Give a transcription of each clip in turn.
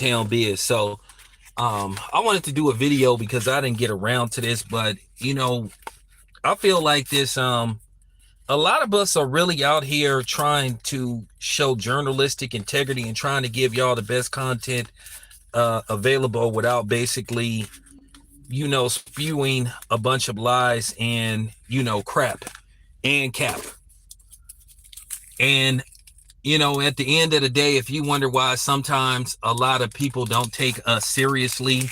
town biz. So I wanted to do a video because I didn't get around to this, but I feel like this a lot of us are really out here trying to show journalistic integrity and trying to give y'all the best content available without basically, spewing a bunch of lies and, crap and cap. And, at the end of the day, if you wonder why sometimes a lot of people don't take us seriously,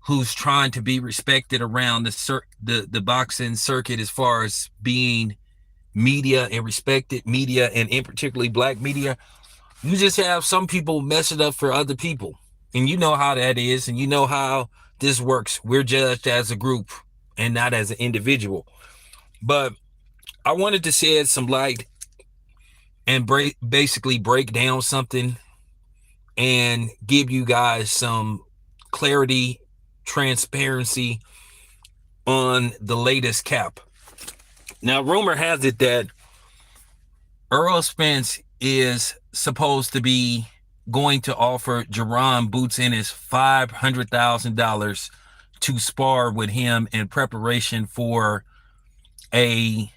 who's trying to be respected around the boxing circuit as far as being media and respected media, and in particularly black media, you just have some people mess it up for other people. And you know how that is, and you know how this works. We're judged as a group and not as an individual. But I wanted to shed some light and basically break down something and give you guys some clarity, transparency on the latest cap. Now, rumor has it that Errol Spence is supposed to be going to offer Jerron Boots Ennis $500,000 to spar with him in preparation for a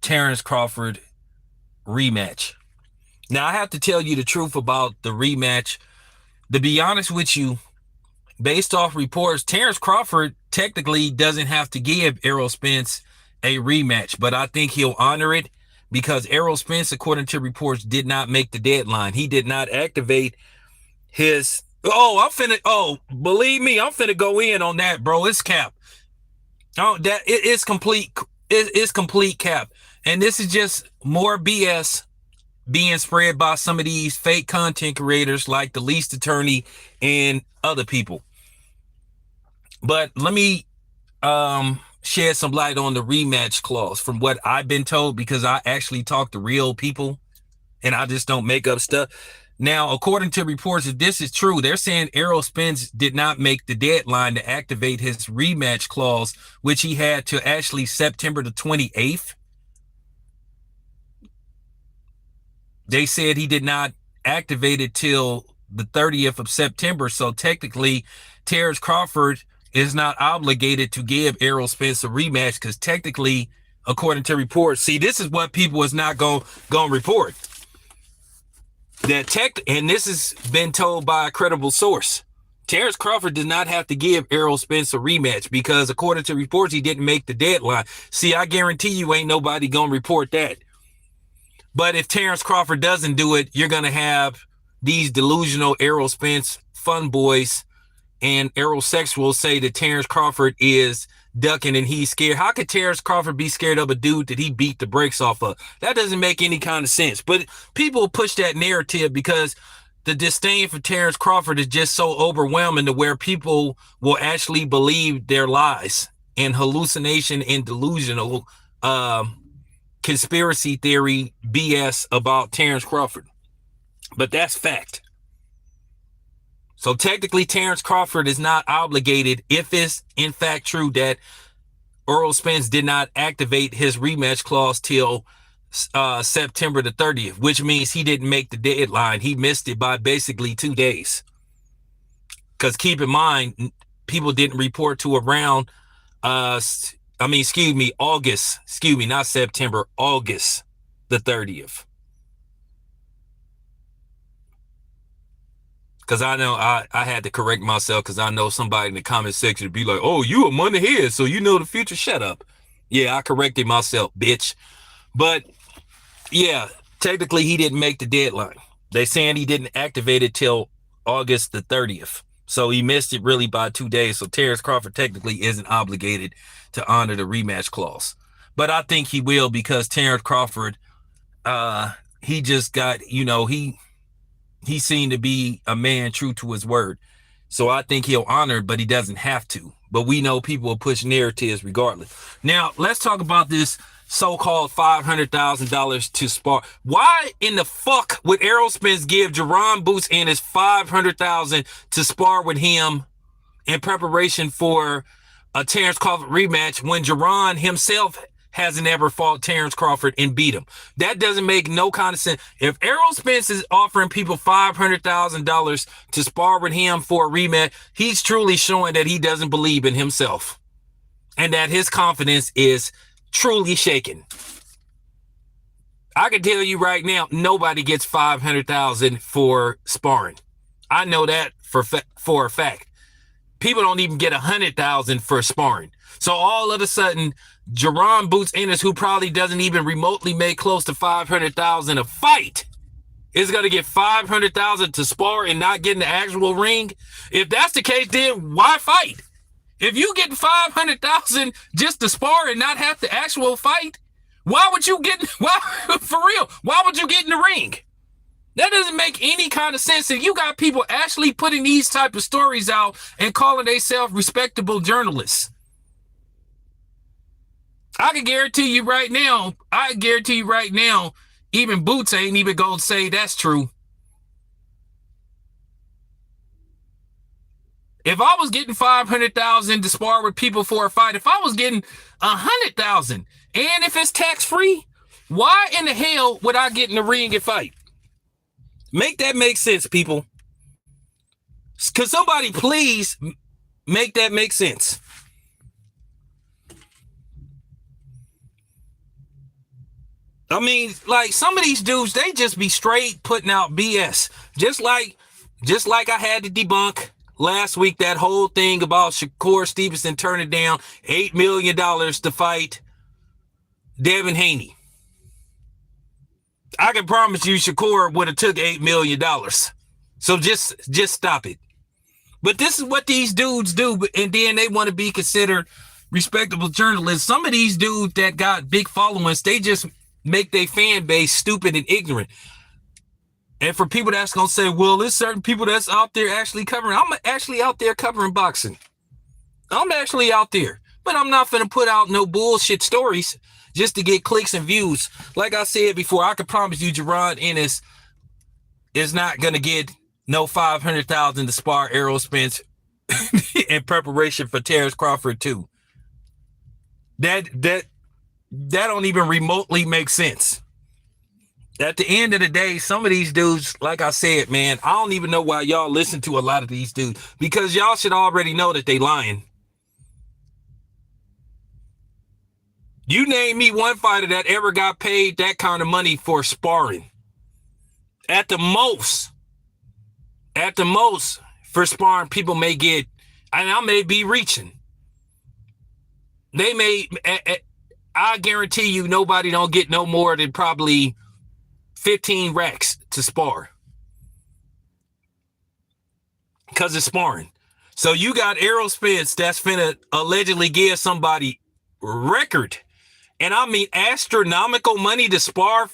Terrence Crawford rematch. Now, I have to tell you the truth about the rematch. To be honest with you, based off reports, Terrence Crawford technically doesn't have to give Errol Spence a rematch, but I think he'll honor it because Errol Spence, according to reports, did not make the deadline. He did not activate his. Believe me, I'm finna go in on that, bro. It's cap. It's complete. It's complete cap. And this is just more BS being spread by some of these fake content creators like the least attorney and other people. But let me shed some light on the rematch clause from what I've been told, because I actually talk to real people and I just don't make up stuff. Now, according to reports, if this is true, they're saying Errol Spence did not make the deadline to activate his rematch clause, which he had to actually September the 28th. They said he did not activate it till the 30th of September. So technically, Terrence Crawford is not obligated to give Errol Spence a rematch because technically, according to reports, see, this is what people is not going to report. And this has been told by a credible source. Terrence Crawford does not have to give Errol Spence a rematch because according to reports, he didn't make the deadline. See, I guarantee you ain't nobody going to report that. But if Terrence Crawford doesn't do it, you're going to have these delusional Errol Spence fun boys and Errol sexuals say that Terrence Crawford is ducking and he's scared. How could Terrence Crawford be scared of a dude that he beat the brakes off of? That doesn't make any kind of sense. But people push that narrative because the disdain for Terrence Crawford is just so overwhelming to where people will actually believe their lies and hallucination and delusional conspiracy theory BS about Terrence Crawford. But that's fact. So technically, Terrence Crawford is not obligated, if it's in fact true that Errol Spence did not activate his rematch clause till September the 30th, which means he didn't make the deadline. He missed it by basically 2 days. Because keep in mind, people didn't report to around, August, not September, August the 30th. Because I know I had to correct myself because I know somebody in the comment section would be like, oh, you a month ahead, so you know the future. Shut up. Yeah, I corrected myself, bitch. But yeah, technically he didn't make the deadline. They saying he didn't activate it till August the 30th. So he missed it really by 2 days. So Terrence Crawford technically isn't obligated to honor the rematch clause. But I think he will because Terrence Crawford, he just got, he seemed to be a man true to his word. So I think he'll honor it, but he doesn't have to. But we know people will push narratives regardless. Now, let's talk about this so-called $500,000 to Spar. Why in the fuck would Errol Spence give Jerron Boots Ennis $500,000 to spar with him in preparation for a Terrence Crawford rematch when Jerron himself hasn't ever fought Terrence Crawford and beat him. That doesn't make no kind of sense. If Errol Spence is offering people $500,000 to spar with him for a rematch, he's truly showing that he doesn't believe in himself and that his confidence is truly shaken. I can tell you right now, nobody gets $500,000 for sparring. I know that for a fact. People don't even get $100,000 for sparring. So all of a sudden, Jaron Boots Ennis, who probably doesn't even remotely make close to $500,000 a fight, is going to get $500,000 to spar and not get in the actual ring. If that's the case, then why fight? If you get $500,000 just to spar and not have the actual fight, why would you get? Why for real? Why would you get in the ring? That doesn't make any kind of sense. And you got people actually putting these type of stories out and calling themselves respectable journalists. I can guarantee you right now, even Boots ain't even going to say that's true. If I was getting $500,000 to spar with people for a fight, if I was getting $100,000, and if it's tax-free, why in the hell would I get in the ring and fight? Make that make sense, people. Could somebody please make that make sense? I mean, like some of these dudes, they just be straight putting out BS. Just like I had to debunk last week that whole thing about Shakur Stevenson turning down $8 million to fight Devin Haney. I can promise you Shakur would have took $8 million. So just stop it. But this is what these dudes do, and then they want to be considered respectable journalists. Some of these dudes that got big followings, they just make their fan base stupid and ignorant. And for people that's going to say, well, there's certain people that's out there actually covering. I'm actually out there covering boxing. I'm actually out there. But I'm not going to put out no bullshit stories just to get clicks and views. Like I said before, I can promise you Jaron Ennis is not going to get no $500,000 to spar Errol Spence in preparation for Terrence Crawford too. That don't even remotely make sense. At the end of the day, some of these dudes, like I said, man, I don't even know why y'all listen to a lot of these dudes, because y'all should already know that they lying. You name me one fighter that ever got paid that kind of money for sparring. At the most, for sparring, people may get, and I may be reaching. They may, I guarantee you nobody don't get no more than probably 15 racks to spar. Because it's sparring. So you got Errol Spence that's finna allegedly give somebody record, and I mean astronomical money to spar.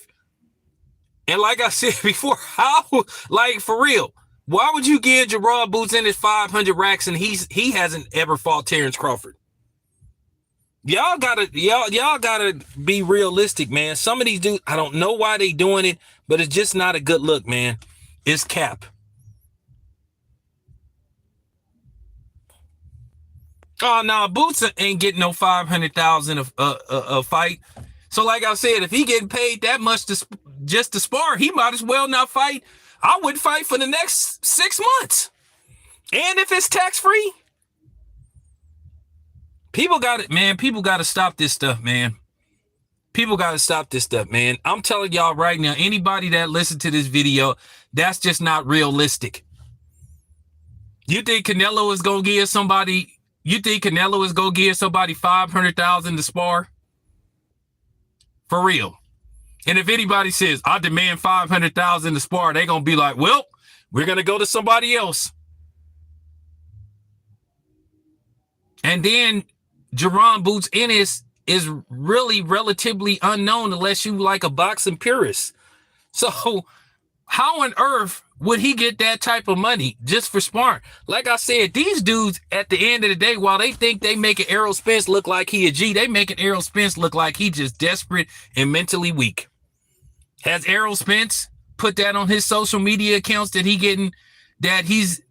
And like I said before, how, like for real, why would you give Jaron Boots Ennis 500 racks and he hasn't ever fought Terrence Crawford? Y'all gotta be realistic, man. Some of these dudes, I don't know why they doing it, but it's just not a good look, man. It's cap. Oh no, Boots ain't getting no $500,000 a fight. So like I said, if he getting paid that much just to spar, he might as well not fight. I wouldn't fight for the next 6 months. And if it's tax free. People got it, man. People got to stop this stuff, man. People got to stop this stuff, man. I'm telling y'all right now, anybody that listened to this video, that's just not realistic. You think Canelo is going to give somebody $500,000 to spar? For real. And if anybody says, I demand $500,000 to spar, they're going to be like, well, we're going to go to somebody else. And then Jaron Boots Ennis is really relatively unknown unless you like a boxing purist. So how on earth would he get that type of money just for sparring? Like I said, these dudes at the end of the day, while they think they making Errol Spence look like he a G, they making Errol Spence look like he just desperate and mentally weak. Has Errol Spence put that on his social media accounts that he's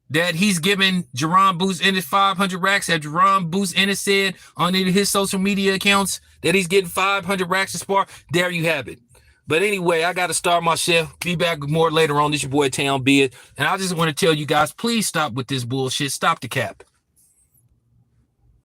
that he's giving Jerron Boots Ennis 500 racks, that Jerron Boots Ennis said on any of his social media accounts that he's getting 500 racks to Spar. There you have it. But anyway, I got to start my shift. Be back with more later on. This your boy Town Beard. And I just want to tell you guys, please stop with this bullshit. Stop the cap.